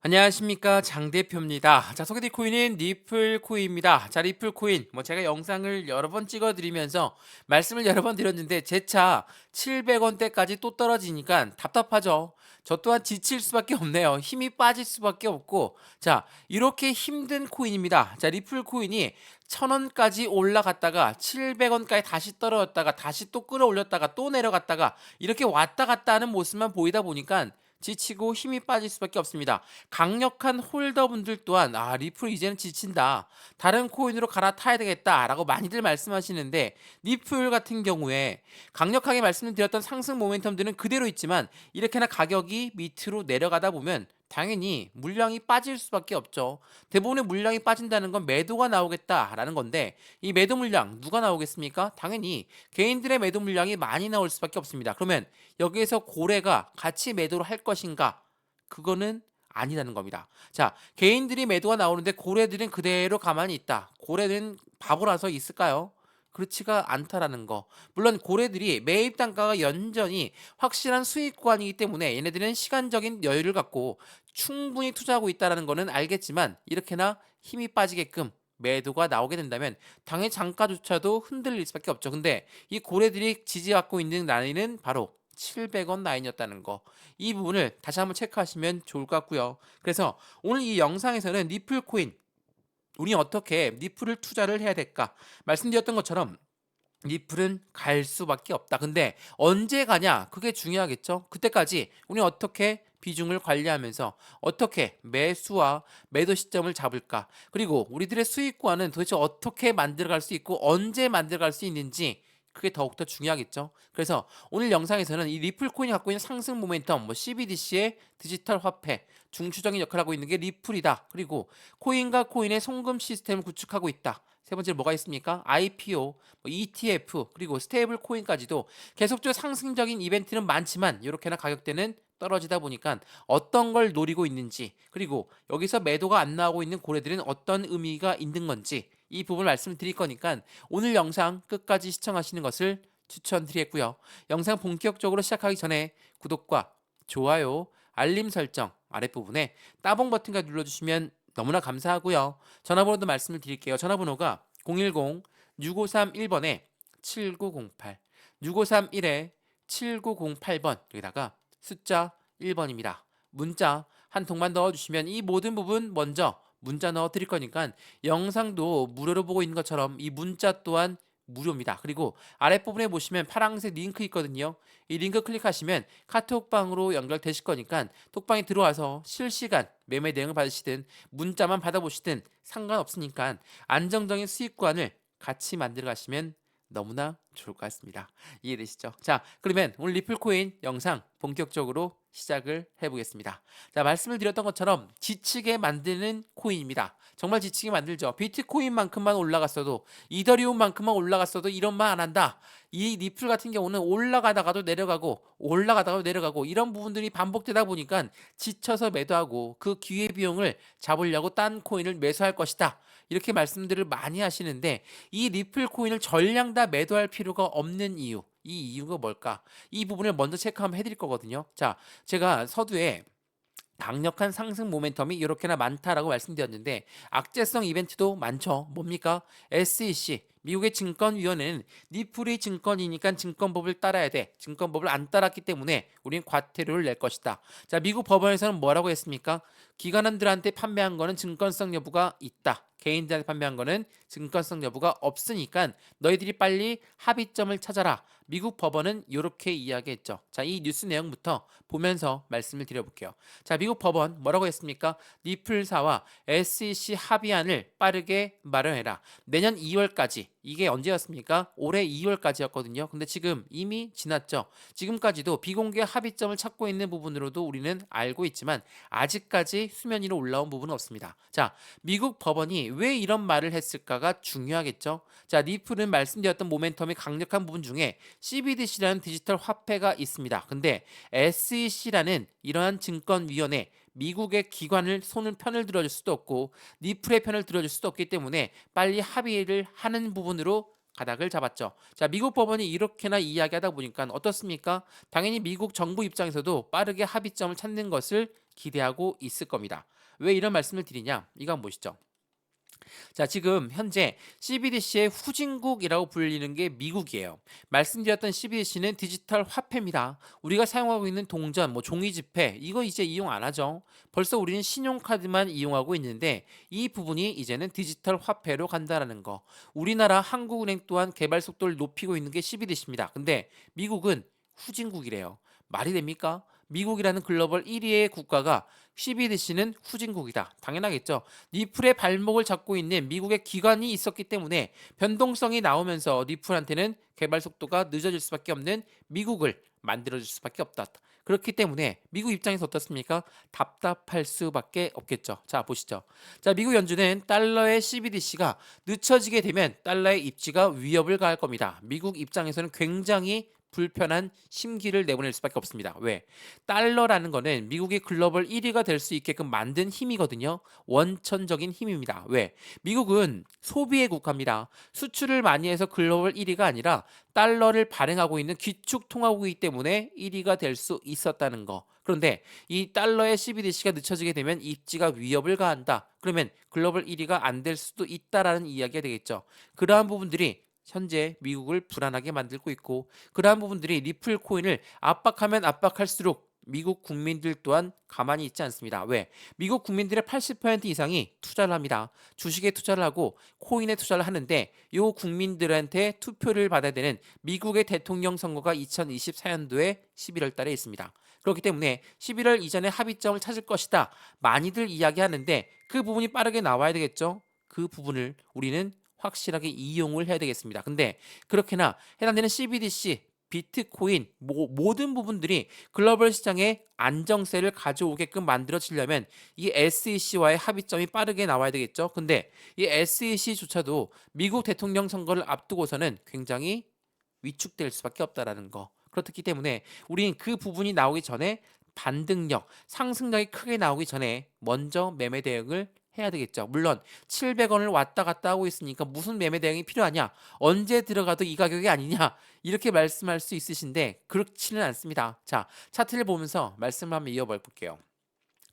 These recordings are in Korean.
안녕하십니까 장 대표입니다. 자, 소개드릴 코인은 리플 코인입니다. 자, 리플 코인 제가 영상을 여러 번 찍어드리면서 말씀을 여러 번 드렸는데 제 차 700원대까지 또 떨어지니까 답답하죠. 저 또한 지칠 수밖에 없네요. 힘이 빠질 수밖에 없고, 자, 이렇게 힘든 코인입니다. 자, 리플 코인이 1000원까지 올라갔다가 700원까지 다시 떨어졌다가 다시 또 끌어올렸다가 또 내려갔다가 이렇게 왔다 갔다 하는 모습만 보이다 보니까 지치고 힘이 빠질 수밖에 없습니다. 강력한 홀더분들 또한 리플 이제는 지친다, 다른 코인으로 갈아타야 되겠다라고 많이들 말씀하시는데, 리플 같은 경우에 강력하게 말씀드렸던 상승 모멘텀들은 그대로 있지만 이렇게나 가격이 밑으로 내려가다 보면 당연히 물량이 빠질 수밖에 없죠. 대부분의 물량이 빠진다는 건 매도가 나오겠다라는 건데, 이 매도 물량 누가 나오겠습니까? 당연히 개인들의 매도 물량이 많이 나올 수밖에 없습니다. 그러면 여기에서 고래가 같이 매도를 할 것인가? 그거는 아니라는 겁니다. 자, 개인들이 매도가 나오는데 고래들은 그대로 가만히 있다, 고래는 바보라서 있을까요? 그렇지가 않다라는 거. 물론 고래들이 매입 단가가 연전히 확실한 수익 구간이기 때문에 얘네들은 시간적인 여유를 갖고 충분히 투자하고 있다라는 거는 알겠지만, 이렇게나 힘이 빠지게끔 매도가 나오게 된다면 당연히 장가조차도 흔들릴 수밖에 없죠. 근데 이 고래들이 지지받고 있는 라인은 바로 700원 라인이었다는 거, 이 부분을 다시 한번 체크하시면 좋을 것 같고요. 그래서 오늘 이 영상에서는 리플 코인, 우리 어떻게 리플을 투자를 해야 될까 말씀드렸던 것처럼 리플은 갈 수밖에 없다. 근데 언제 가냐? 그게 중요하겠죠. 그때까지 우리 어떻게 비중을 관리하면서 어떻게 매수와 매도 시점을 잡을까? 그리고 우리들의 수익과는 도대체 어떻게 만들어갈 수 있고 언제 만들어갈 수 있는지, 그게 더욱더 중요하겠죠. 그래서 오늘 영상에서는 이 리플 코인이 갖고 있는 상승 모멘텀, CBDC의 디지털 화폐 중추적인 역할을 하고 있는 게 리플이다. 그리고 코인과 코인의 송금 시스템을 구축하고 있다. 세 번째로 뭐가 있습니까? IPO, ETF, 그리고 스테이블 코인까지도 계속적으로 상승적인 이벤트는 많지만 이렇게나 가격대는 떨어지다 보니까 어떤 걸 노리고 있는지, 그리고 여기서 매도가 안 나오고 있는 고래들은 어떤 의미가 있는 건지, 이 부분을 말씀드릴 거니까 오늘 영상 끝까지 시청하시는 것을 추천드리겠고요. 영상 본격적으로 시작하기 전에 구독과 좋아요, 알림 설정 아랫부분에 따봉 버튼까지 눌러주시면 너무나 감사하고요. 전화번호도 말씀을 드릴게요. 전화번호가 010-6531번에 7908, 6531에 7908번, 여기다가 숫자 1번입니다. 문자 한 통만 넣어주시면 이 모든 부분 먼저 문자 넣어 드릴 거니까 영상도 무료로 보고 있는 것처럼 이 문자 또한 무료입니다. 그리고 아랫부분에 보시면 파란색 링크 있거든요. 이 링크 클릭하시면 카톡방으로 연결되실 거니까 톡방에 들어와서 실시간 매매 대응을 받으시든 문자만 받아보시든 상관없으니까 안정적인 수익관을 같이 만들어 가시면 너무나 좋을 것 같습니다. 이해되시죠? 자, 그러면 오늘 리플코인 영상 본격적으로 시작을 해보겠습니다. 자, 말씀을 드렸던 것처럼 지치게 만드는 코인입니다. 정말 지치게 만들죠. 비트코인만큼만 올라갔어도, 이더리움만큼만 올라갔어도 이런 말 안 한다. 이 리플 같은 경우는 올라가다가도 내려가고 올라가다가도 내려가고 이런 부분들이 반복되다 보니까 지쳐서 매도하고 그 기회비용을 잡으려고 딴 코인을 매수할 것이다, 이렇게 말씀들을 많이 하시는데, 이 리플 코인을 전량 다 매도할 필요가 없는 이유, 이 이유가 뭘까? 이 부분을 먼저 체크 한번 해드릴 거거든요. 자, 제가 서두에 강력한 상승 모멘텀이 이렇게나 많다라고 말씀드렸는데 악재성 이벤트도 많죠. 뭡니까? SEC, 미국의 증권위원회는 리플이 증권이니까 증권법을 따라야 돼, 증권법을 안 따랐기 때문에 우린 과태료를 낼 것이다. 자, 미국 법원에서는 뭐라고 했습니까? 기관원들한테 판매한 거는 증권성 여부가 있다, 개인들한테 판매한 거는 증권성 여부가 없으니까 너희들이 빨리 합의점을 찾아라. 미국 법원은 이렇게 이야기했죠. 자, 이 뉴스 내용부터 보면서 말씀을 드려볼게요. 자, 미국 법원 뭐라고 했습니까? 리플사와 SEC 합의안을 빠르게 마련해라. 내년 2월까지. 이게 언제였습니까? 올해 2월까지였거든요. 근데 지금 이미 지났죠. 지금까지도 비공개 합의점을 찾고 있는 부분으로도 우리는 알고 있지만 아직까지 수면 위로 올라온 부분은 없습니다. 자, 미국 법원이 왜 이런 말을 했을까가 중요하겠죠. 자, 리플은 말씀드렸던 모멘텀이 강력한 부분 중에 CBDC라는 디지털 화폐가 있습니다. 근데 SEC라는 이러한 증권위원회, 미국의 기관을 손을 편을 들어줄 수도 없고 리플의 편을 들어줄 수도 없기 때문에 빨리 합의를 하는 부분으로 가닥을 잡았죠. 자, 미국 법원이 이렇게나 이야기하다 보니까 어떻습니까? 당연히 미국 정부 입장에서도 빠르게 합의점을 찾는 것을 기대하고 있을 겁니다. 왜 이런 말씀을 드리냐? 이거 한번 보시죠. 자, 지금 현재 CBDC의 후진국이라고 불리는 게 미국이에요. 말씀드렸던 CBDC는 디지털 화폐입니다. 우리가 사용하고 있는 동전, 뭐 종이 지폐, 이거 이제 이용 안 하죠. 벌써 우리는 신용카드만 이용하고 있는데 이 부분이 이제는 디지털 화폐로 간다라는 거. 우리나라 한국은행 또한 개발 속도를 높이고 있는 게 CBDC입니다. 근데 미국은 후진국이래요. 말이 됩니까? 미국이라는 글로벌 1위의 국가가 CBDC는 후진국이다. 당연하겠죠. 니플의 발목을 잡고 있는 미국의 기관이 있었기 때문에 변동성이 나오면서 니플한테는 개발 속도가 늦어질 수밖에 없는 미국을 만들어줄 수밖에 없다. 그렇기 때문에 미국 입장에서 어떻습니까? 답답할 수밖에 없겠죠. 자, 보시죠. 자, 미국 연준은 달러의 CBDC가 늦춰지게 되면 달러의 입지가 위협을 가할 겁니다. 미국 입장에서는 굉장히 불편한 심기를 내보낼 수밖에 없습니다. 왜? 달러라는 거는 미국의 글로벌 1위가 될 수 있게끔 만든 힘이거든요. 원천적인 힘입니다. 왜? 미국은 소비의 국가입니다. 수출을 많이 해서 글로벌 1위가 아니라 달러를 발행하고 있는 기축통화국이기 때문에 1위가 될 수 있었다는 거. 그런데 이 달러의 CBDC가 늦춰지게 되면 입지가 위협을 가한다. 그러면 글로벌 1위가 안 될 수도 있다라는 이야기가 되겠죠. 그러한 부분들이 현재 미국을 불안하게 만들고 있고 그러한 부분들이 리플 코인을 압박하면 압박할수록 미국 국민들 또한 가만히 있지 않습니다. 왜? 미국 국민들의 80% 이상이 투자를 합니다. 주식에 투자를 하고 코인에 투자를 하는데 이 국민들한테 투표를 받아야 되는 미국의 대통령 선거가 2024년도에 11월 달에 있습니다. 그렇기 때문에 11월 이전에 합의점을 찾을 것이다. 많이들 이야기하는데 그 부분이 빠르게 나와야 되겠죠. 그 부분을 우리는 확실하게 이용을 해야 되겠습니다. 근데 그렇게나 해당되는 CBDC, 비트코인 모든 부분들이 글로벌 시장에 안정세를 가져오게끔 만들어지려면 이 SEC와의 합의점이 빠르게 나와야 되겠죠. 근데 이 SEC조차도 미국 대통령 선거를 앞두고서는 굉장히 위축될 수밖에 없다라는 거. 그렇기 때문에 우리는 그 부분이 나오기 전에 반등력, 상승력이 크게 나오기 전에 먼저 매매 대응을 해야 되겠죠. 물론 700원을 왔다 갔다 하고 있으니까 무슨 매매 대응이 필요하냐? 언제 들어가도 이 가격이 아니냐? 이렇게 말씀할 수 있으신데 그렇지는 않습니다. 자, 차트를 보면서 말씀을 한번 이어볼게요.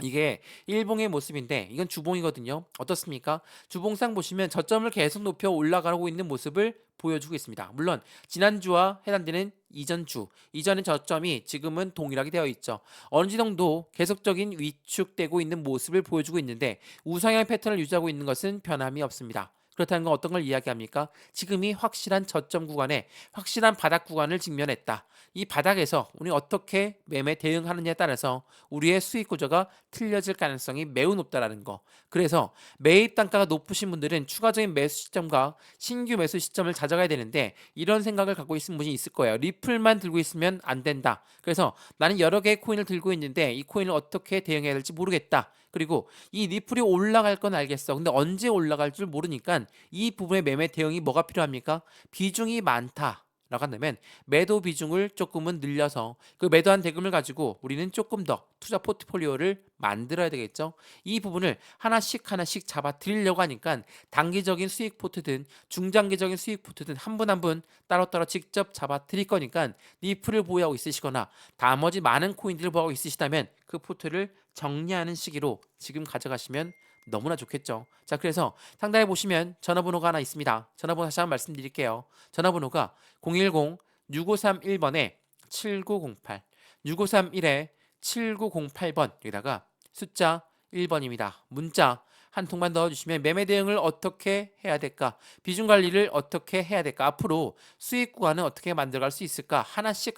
이게 일봉의 모습인데 이건 주봉이거든요. 어떻습니까? 주봉상 보시면 저점을 계속 높여 올라가고 있는 모습을 보여주고 있습니다. 물론 지난주와 해당되는 이전의 저점이 지금은 동일하게 되어 있죠. 어느 정도 계속적인 위축되고 있는 모습을 보여주고 있는데 우상향 패턴을 유지하고 있는 것은 변함이 없습니다. 그렇다는 건 어떤 걸 이야기합니까? 지금이 확실한 저점 구간에 확실한 바닥 구간을 직면했다. 이 바닥에서 우리 어떻게 매매 대응하느냐에 따라서 우리의 수익 구조가 틀려질 가능성이 매우 높다라는 거. 그래서 매입 단가가 높으신 분들은 추가적인 매수 시점과 신규 매수 시점을 찾아가야 되는데 이런 생각을 갖고 있는 분이 있을 거예요. 리플만 들고 있으면 안 된다. 그래서 나는 여러 개의 코인을 들고 있는데 이 코인을 어떻게 대응해야 될지 모르겠다. 그리고 이 리플이 올라갈 건 알겠어. 근데 언제 올라갈 줄 모르니까 이 부분의 매매 대응이 뭐가 필요합니까? 비중이 많다. 라고 한다면 매도 비중을 조금은 늘려서 그 매도한 대금을 가지고 우리는 조금 더 투자 포트폴리오를 만들어야 되겠죠. 이 부분을 하나씩 잡아 드리려고 하니까 단기적인 수익 포트든 중장기적인 수익 포트든 한 분 한 분 따로따로 직접 잡아 드릴 거니까 니플을 보유하고 있으시거나 나머지 많은 코인들을 보유하고 있으시다면 그 포트를 정리하는 시기로 지금 가져가시면 너무나 좋겠죠. 자, 그래서 상단에 보시면 전화번호가 하나 있습니다. 전화번호 다시 한번 말씀드릴게요. 전화번호가 010-6531번에 7908, 6531에 7908번 여기다가 숫자 1번입니다. 문자 한 통만 넣어주시면 매매 대응을 어떻게 해야 될까? 비중 관리를 어떻게 해야 될까? 앞으로 수익 구간은 어떻게 만들어갈 수 있을까? 하나씩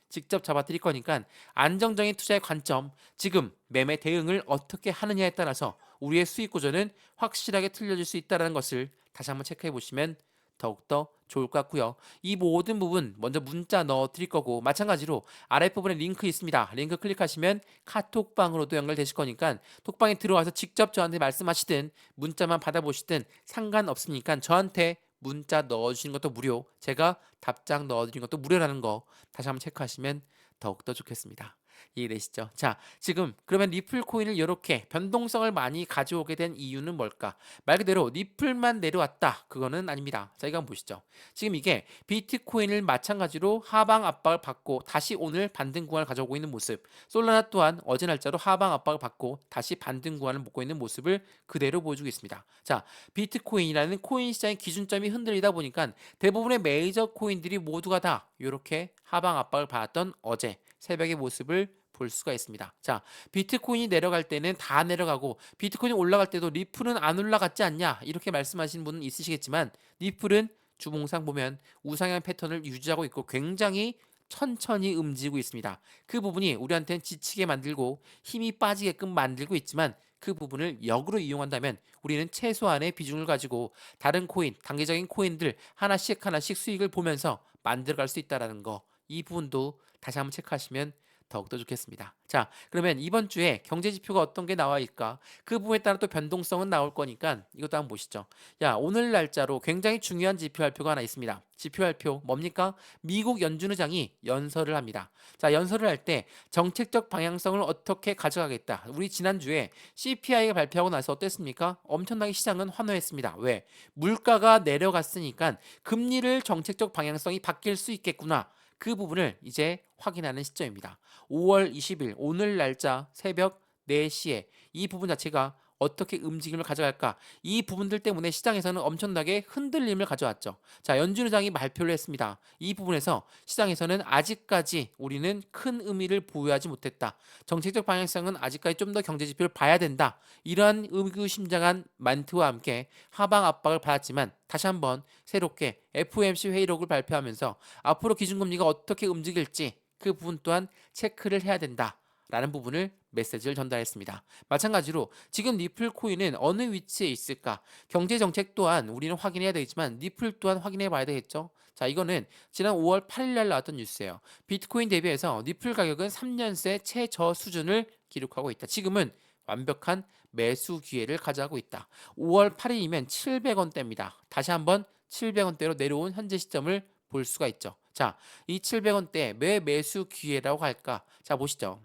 직접 잡아드릴 거니까 안정적인 투자의 관점, 지금 매매 대응을 어떻게 하느냐에 따라서 우리의 수익 구조는 확실하게 틀려질 수 있다는 것을 다시 한번 체크해 보시면 더욱더 좋을 것 같고요. 이 모든 부분 먼저 문자 넣어 드릴 거고 마찬가지로 아랫부분에 링크 있습니다. 링크 클릭하시면 카톡방으로도 연결되실 거니까 톡방에 들어와서 직접 저한테 말씀하시든 문자만 받아보시든 상관없으니까 저한테 문자 넣어주시는 것도 무료, 제가 답장 넣어드리는 것도 무료라는 거 다시 한번 체크하시면 더욱더 좋겠습니다. 이해되시죠? 자, 지금 그러면 리플 코인을 이렇게 변동성을 많이 가져오게 된 이유는 뭘까? 말 그대로 리플만 내려왔다. 그거는 아닙니다. 자, 이거 한번 보시죠. 지금 이게 비트코인을 마찬가지로 하방 압박을 받고 다시 오늘 반등 구간을 가져오고 있는 모습. 솔라나 또한 어제 날짜로 하방 압박을 받고 다시 반등 구간을 먹고 있는 모습을 그대로 보여주고 있습니다. 자, 비트코인이라는 코인 시장의 기준점이 흔들리다 보니까 대부분의 메이저 코인들이 모두가 다 이렇게 하방 압박을 받았던 어제 새벽의 모습을 볼 수가 있습니다. 자, 비트코인이 내려갈 때는 다 내려가고 비트코인이 올라갈 때도 리플은 안 올라갔지 않냐 이렇게 말씀하시는 분은 있으시겠지만 리플은 주봉상 보면 우상향 패턴을 유지하고 있고 굉장히 천천히 움직이고 있습니다. 그 부분이 우리한테는 지치게 만들고 힘이 빠지게끔 만들고 있지만 그 부분을 역으로 이용한다면 우리는 최소한의 비중을 가지고 다른 코인, 단기적인 코인들 하나씩 하나씩 수익을 보면서 만들어갈 수 있다는 거. 이 부분도 다시 한번 체크하시면 더욱더 좋겠습니다. 자, 그러면 이번 주에 경제 지표가 어떤 게 나와 있을까? 그 부분에 따라 또 변동성은 나올 거니까 이것도 한번 보시죠. 야, 오늘 날짜로 굉장히 중요한 지표 발표가 하나 있습니다. 지표 발표 뭡니까? 미국 연준 의장이 연설을 합니다. 자, 연설을 할 때 정책적 방향성을 어떻게 가져가겠다. 우리 지난주에 CPI가 발표하고 나서 어땠습니까? 엄청나게 시장은 환호했습니다. 왜? 물가가 내려갔으니까 금리를 정책적 방향성이 바뀔 수 있겠구나. 그 부분을 이제 확인하는 시점입니다. 5월 20일 오늘 날짜 새벽 4시에 이 부분 자체가 어떻게 움직임을 가져갈까? 이 부분들 때문에 시장에서는 엄청나게 흔들림을 가져왔죠. 자, 연준 의장이 발표를 했습니다. 이 부분에서 시장에서는 아직까지 우리는 큰 의미를 부여하지 못했다. 정책적 방향성은 아직까지 좀 더 경제 지표를 봐야 된다. 이러한 의구심장한 멘트와 함께 하방 압박을 받았지만 다시 한번 새롭게 FOMC 회의록을 발표하면서 앞으로 기준금리가 어떻게 움직일지 그 부분 또한 체크를 해야 된다. 라는 부분을 메시지를 전달했습니다. 마찬가지로 지금 리플 코인은 어느 위치에 있을까? 경제 정책 또한 우리는 확인해야 되겠지만 리플 또한 확인해 봐야 되겠죠. 자, 이거는 지난 5월 8일 날 나왔던 뉴스예요. 비트코인 대비해서 리플 가격은 3년새 최저 수준을 기록하고 있다. 지금은 완벽한 매수 기회를 가져가고 있다. 5월 8일이면 700원대입니다. 다시 한번 700원대로 내려온 현재 시점을 볼 수가 있죠. 자, 이 700원대 왜 매수 기회라고 할까? 자, 보시죠.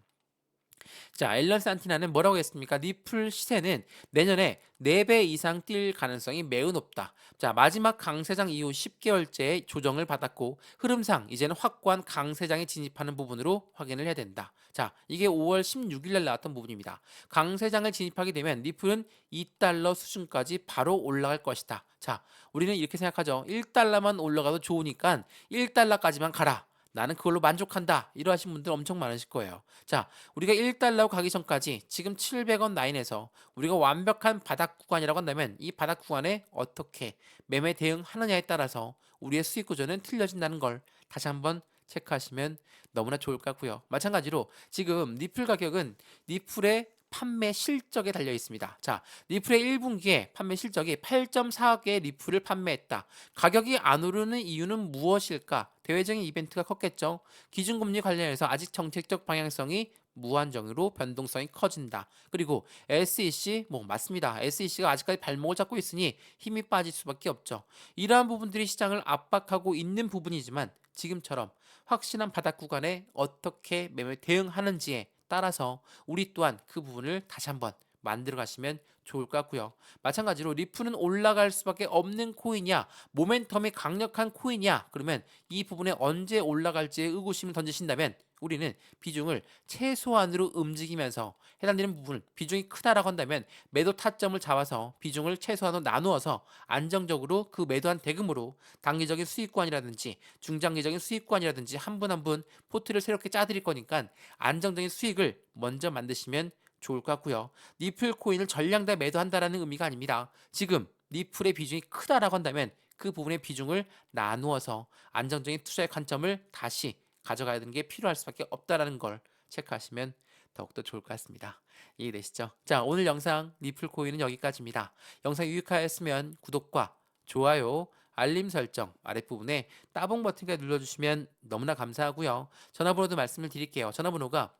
자, 앨런 산티나는 뭐라고 했습니까? 리플 시세는 내년에 4배 이상 뛸 가능성이 매우 높다. 자, 마지막 강세장 이후 10개월째 조정을 받았고 흐름상 이제는 확고한 강세장에 진입하는 부분으로 확인을 해야 된다. 자, 이게 5월 16일 날 나왔던 부분입니다. 강세장을 진입하게 되면 리플은 2달러 수준까지 바로 올라갈 것이다. 자, 우리는 이렇게 생각하죠. 1달러만 올라가도 좋으니까 1달러까지만 가라. 나는 그걸로 만족한다. 이러하신 분들 엄청 많으실 거예요. 자, 우리가 1달러 가기 전까지 지금 700원 라인에서 우리가 완벽한 바닥 구간이라고 한다면 이 바닥 구간에 어떻게 매매 대응하느냐에 따라서 우리의 수익 구조는 틀려진다는 걸 다시 한번 체크하시면 너무나 좋을 것 같고요. 마찬가지로 지금 리플 가격은 리플의 판매 실적에 달려 있습니다. 자, 리플의 1분기에 판매 실적이 8.4억의 리플을 판매했다. 가격이 안 오르는 이유는 무엇일까? 대외적인 이벤트가 컸겠죠. 기준금리 관련해서 아직 정책적 방향성이 무한정으로 변동성이 커진다. 그리고 SEC 맞습니다. SEC가 아직까지 발목을 잡고 있으니 힘이 빠질 수밖에 없죠. 이러한 부분들이 시장을 압박하고 있는 부분이지만 지금처럼 확실한 바닥 구간에 어떻게 매매 대응하는지에 따라서 우리 또한 그 부분을 다시 한번 만들어 가시면 좋을 것 같고요. 마찬가지로 리플은 올라갈 수밖에 없는 코인이야. 모멘텀이 강력한 코인이야. 그러면 이 부분에 언제 올라갈지에 의구심을 던지신다면 우리는 비중을 최소한으로 움직이면서 해당되는 부분 비중이 크다라고 한다면 매도 타점을 잡아서 비중을 최소한으로 나누어서 안정적으로 그 매도한 대금으로 단기적인 수익권이라든지 중장기적인 수익권이라든지 한 분 한 분 포트를 새롭게 짜드릴 거니까 안정적인 수익을 먼저 만드시면 좋을 것 같고요. 리플 코인을 전량 다 매도한다라는 의미가 아닙니다. 지금 리플의 비중이 크다라고 한다면 그 부분의 비중을 나누어서 안정적인 투자의 관점을 다시 가져가야 되는 게 필요할 수밖에 없다라는 걸 체크하시면 더욱더 좋을 것 같습니다. 이해되시죠? 자, 오늘 영상 리플 코인은 여기까지입니다. 영상이 유익하였으면 구독과 좋아요, 알림 설정 아랫부분에 따봉 버튼까지 눌러주시면 너무나 감사하고요. 전화번호도 말씀을 드릴게요. 전화번호가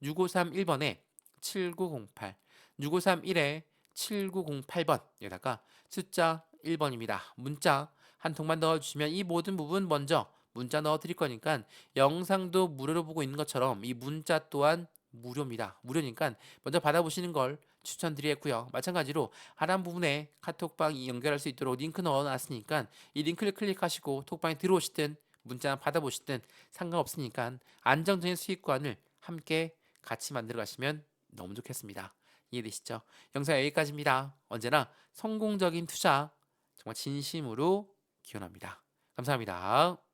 010-6531번에 7908, 6531에 7908번 여기다가 숫자 1번입니다. 문자 한 통만 넣어주시면 이 모든 부분 먼저 문자 넣어 드릴 거니까 영상도 무료로 보고 있는 것처럼 이 문자 또한 무료입니다. 무료니까 먼저 받아보시는 걸 추천드리겠고요. 마찬가지로 하단 부분에 카톡방 연결할 수 있도록 링크 넣어놨으니까 이 링크를 클릭하시고 톡방에 들어오시든 문자 받아보시든 상관없으니까 안정적인 수익관을 함께 같이 만들어 가시면 너무 좋겠습니다. 이해되시죠? 영상 여기까지입니다. 언제나 성공적인 투자 정말 진심으로 기원합니다. 감사합니다.